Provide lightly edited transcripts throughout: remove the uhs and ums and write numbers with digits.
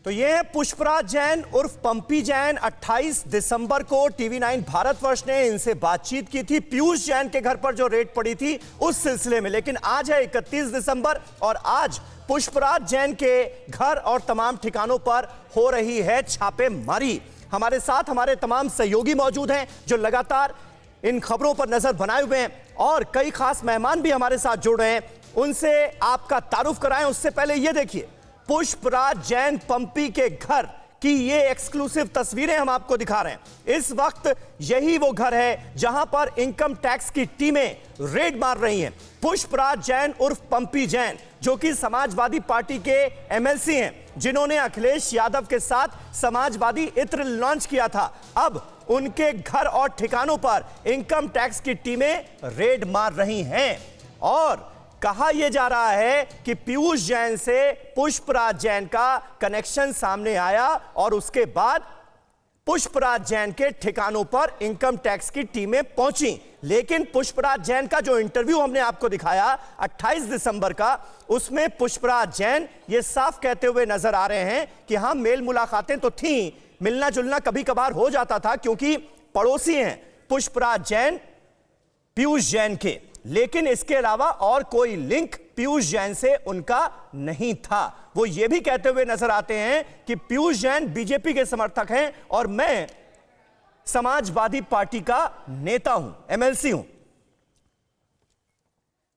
तो ये है पुष्पराज जैन उर्फ पंपी जैन। 28 दिसंबर को टीवी9 भारतवर्ष ने इनसे बातचीत की थी पीयूष जैन के घर पर जो रेड पड़ी थी उस सिलसिले में। लेकिन आज है 31 दिसंबर और आज पुष्पराज जैन के घर और तमाम ठिकानों पर हो रही है छापेमारी। हमारे साथ हमारे तमाम सहयोगी मौजूद हैं जो लगातार इन खबरों पर नजर बनाए हुए हैं और कई खास मेहमान भी हमारे साथ जुड़ रहे हैं। उनसे आपका तारुफ कराएं उससे पहले ये देखिए पुष्पराज जैन पंपी के घर की ये एक्सक्लूसिव तस्वीरें हम आपको दिखा रहे हैं। इस वक्त यही वो घर है जहां पर इनकम टैक्स की टीमें रेड मार रही हैं। पुष्पराज जैन उर्फ पंपी जैन जो कि समाजवादी पार्टी के एमएलसी हैं, जिन्होंने अखिलेश यादव के साथ समाजवादी इत्र लॉन्च किया था, अब उनके घर और ठिकानों पर इनकम टैक्स की टीमें रेड मार रही हैं। और कहा यह जा रहा है कि पीयूष जैन से पुष्पराज जैन का कनेक्शन सामने आया और उसके बाद पुष्पराज जैन के ठिकानों पर इनकम टैक्स की टीमें पहुंची। लेकिन पुष्पराज जैन का जो इंटरव्यू हमने आपको दिखाया 28 दिसंबर का, उसमें पुष्पराज जैन ये साफ कहते हुए नजर आ रहे हैं कि हां, मेल मुलाकातें तो थीं, मिलना जुलना कभी कभार हो जाता था क्योंकि पड़ोसी हैं पुष्पराज जैन पीयूष जैन के, लेकिन इसके अलावा और कोई लिंक पीयूष जैन से उनका नहीं था। वो ये भी कहते हुए नजर आते हैं कि पीयूष जैन बीजेपी के समर्थक हैं और मैं समाजवादी पार्टी का नेता हूं, एमएलसी हूं।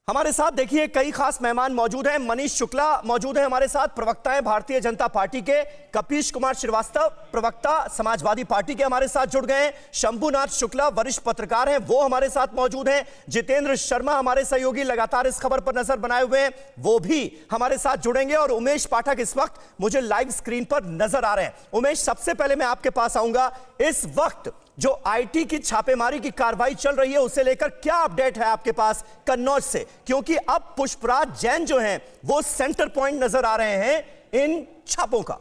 हमारे साथ देखिए कई खास मेहमान मौजूद हैं। मनीष शुक्ला मौजूद हैं हमारे साथ, प्रवक्ता हैं भारतीय जनता पार्टी के। कपीश कुमार श्रीवास्तव प्रवक्ता समाजवादी पार्टी के हमारे साथ जुड़ गए हैं। शंभुनाथ शुक्ला वरिष्ठ पत्रकार हैं, वो हमारे साथ मौजूद हैं। जितेंद्र शर्मा हमारे सहयोगी लगातार इस खबर पर नजर बनाए हुए हैं, वो भी हमारे साथ जुड़ेंगे। और उमेश पाठक इस वक्त मुझे लाइव स्क्रीन पर नजर आ रहे हैं। उमेश, सबसे पहले मैं आपके पास आऊंगा, इस वक्त जो आईटी की छापेमारी की कार्रवाई चल रही है उसे लेकर क्या अपडेट है आपके पास कन्नौज से? क्योंकि अब पुष्पराज जैन जो हैं वो सेंटर पॉइंट नजर आ रहे हैं इन छापों का।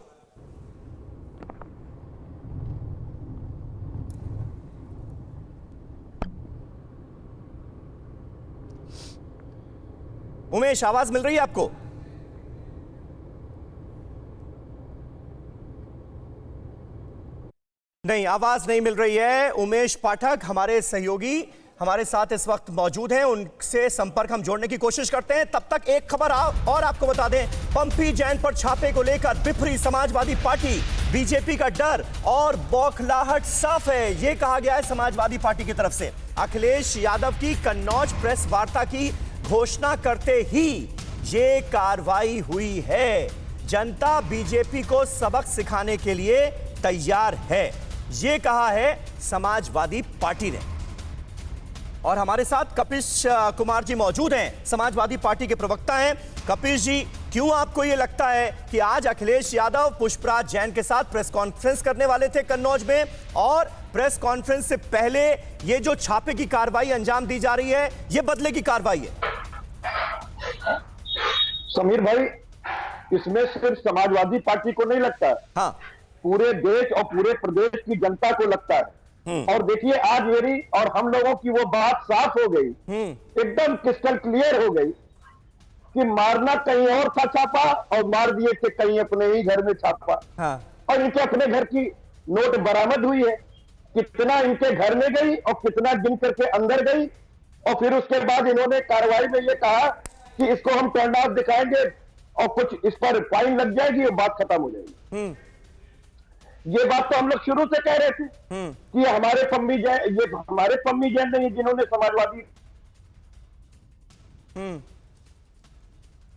उमेश, आवाज मिल रही है आपको? नहीं, आवाज नहीं मिल रही है। उमेश पाठक हमारे सहयोगी हमारे साथ इस वक्त मौजूद हैं, उनसे संपर्क हम जोड़ने की कोशिश करते हैं। तब तक एक खबर और आपको बता दें, पंपी जैन पर छापे को लेकर बिफरी समाजवादी पार्टी, बीजेपी का डर और बौखलाहट साफ है, यह कहा गया है समाजवादी पार्टी की तरफ से। अखिलेश यादव की कन्नौज प्रेस वार्ता की घोषणा करते ही ये कार्रवाई हुई है। जनता बीजेपी को सबक सिखाने के लिए तैयार है, ये कहा है समाजवादी पार्टी ने। और हमारे साथ कपीश कुमार जी मौजूद हैं, समाजवादी पार्टी के प्रवक्ता हैं। कपीश जी, क्यों आपको यह लगता है कि आज अखिलेश यादव पुष्पराज जैन के साथ प्रेस कॉन्फ्रेंस करने वाले थे कन्नौज में, और प्रेस कॉन्फ्रेंस से पहले ये जो छापे की कार्रवाई अंजाम दी जा रही है, ये बदले की कार्रवाई है? समीर भाई, इसमें सिर्फ समाजवादी पार्टी को नहीं लगता है, हाँ, पूरे देश और पूरे प्रदेश की जनता को लगता है। और देखिए, आज मेरी और हम लोगों की वो बात साफ हो गई, एकदम क्रिस्टल क्लियर हो गई कि मारना कहीं और था छापा और मार दिए थे कहीं अपने ही घर में छापा। हाँ। और इनके अपने घर की नोट बरामद हुई है, कितना इनके घर में गई और कितना गिन करके अंदर गई। और फिर उसके बाद इन्होंने कार्रवाई में ये कहा कि इसको हम टर्न आउट दिखाएंगे और कुछ इस पर फाइन लग जाएगी और बात खत्म हो जाएगी। ये बात तो हम लोग शुरू से कह रहे थे कि हमारे पंपी जैन, ये हमारे पंपी जैन नहीं जिन्होंने समाजवादी।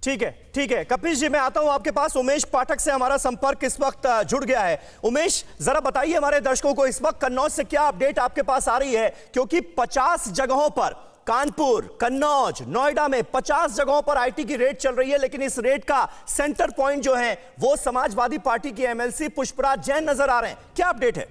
ठीक है कपीश जी, मैं आता हूं आपके पास। उमेश पाठक से हमारा संपर्क इस वक्त जुड़ गया है। उमेश, जरा बताइए हमारे दर्शकों को इस वक्त कन्नौज से क्या अपडेट आपके पास आ रही है, क्योंकि 50 जगहों पर, कानपुर, कन्नौज, नोएडा में 50 जगहों पर आईटी की रेड चल रही है, लेकिन इस रेड का सेंटर पॉइंट जो है वो समाजवादी पार्टी की एमएलसी पुष्पराज जैन नजर आ रहे हैं। क्या अपडेट है?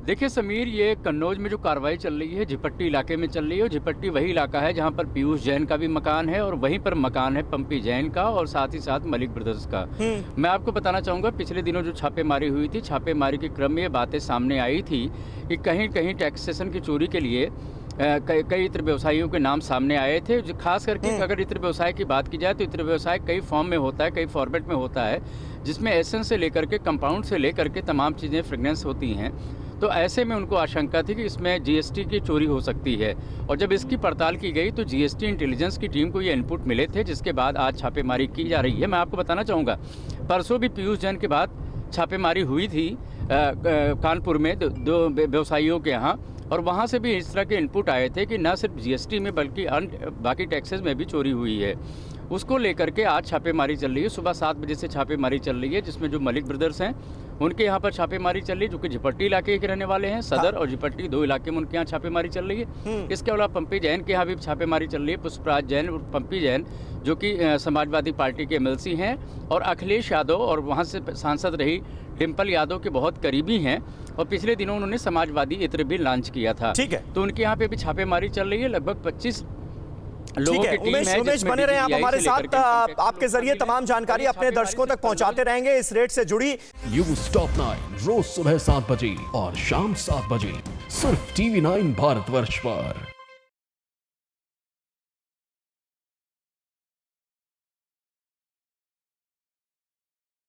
देखिए समीर, ये कन्नौज में जो कार्रवाई चल रही है झिपट्टी इलाके में चल रही है, और झिपट्टी वही इलाका है जहां पर पीयूष जैन का भी मकान है और वहीं पर मकान है पंपी जैन का और साथ ही साथ मलिक ब्रदर्स का। मैं आपको बताना चाहूँगा, पिछले दिनों जो छापेमारी हुई थी, छापेमारी के क्रम में ये बातें सामने आई थी कि कहीं कहीं टैक्सेशन की चोरी के लिए कई इत्र व्यवसायियों के नाम सामने आए थे। जो खास करके अगर इत्र व्यवसाय की बात की जाए तो इत्र व्यवसाय कई फॉर्म में होता है, कई फॉर्मेट में होता है, जिसमें एसेंस से लेकर के कंपाउंड से लेकर के तमाम चीज़ें फ्रेगनेंस होती हैं। तो ऐसे में उनको आशंका थी कि इसमें जीएसटी की चोरी हो सकती है, और जब इसकी पड़ताल की गई तो जीएसटी इंटेलिजेंस की टीम को ये इनपुट मिले थे, जिसके बाद आज छापेमारी की जा रही है। मैं आपको बताना चाहूँगा, परसों भी पीयूष जैन के बाद छापेमारी हुई थी कानपुर में दो व्यवसायियों के यहाँ, और वहाँ से भी इस तरह के इनपुट आए थे कि न सिर्फ जीएसटी में बल्कि बाकी टैक्सेस में भी चोरी हुई है। उसको लेकर के आज छापेमारी चल रही है। सुबह 7 बजे से छापेमारी चल रही है, जिसमें जो मलिक ब्रदर्स हैं उनके यहाँ पर छापेमारी चल रही है, जो कि झिपट्टी इलाके के रहने वाले हैं। सदर और झिपट्टी 2 इलाके में उनके यहाँ छापेमारी चल रही है। इसके अलावा पंपी जैन के यहाँ भी छापेमारी चल रही है। पुष्पराज जैन और पंपी जैन जो कि समाजवादी पार्टी के एमएलसी हैं और अखिलेश यादव और वहाँ से सांसद रही डिम्पल यादव के बहुत करीबी हैं, और पिछले दिनों उन्होंने समाजवादी इत्र भी लॉन्च किया था। ठीक है, तो उनके यहाँ पे भी छापेमारी चल रही है। लगभग 25 लोगों की टीम है। उमेश बने रहे आप हमारे साथ, आपके जरिए तमाम जानकारी अपने दर्शकों तक पहुंचाते रहेंगे इस रेट से जुड़ी। न्यूज़ टॉप 9 रोज सुबह 7 बजे और शाम 7 बजे सिर्फ TV9 भारतवर्ष पर।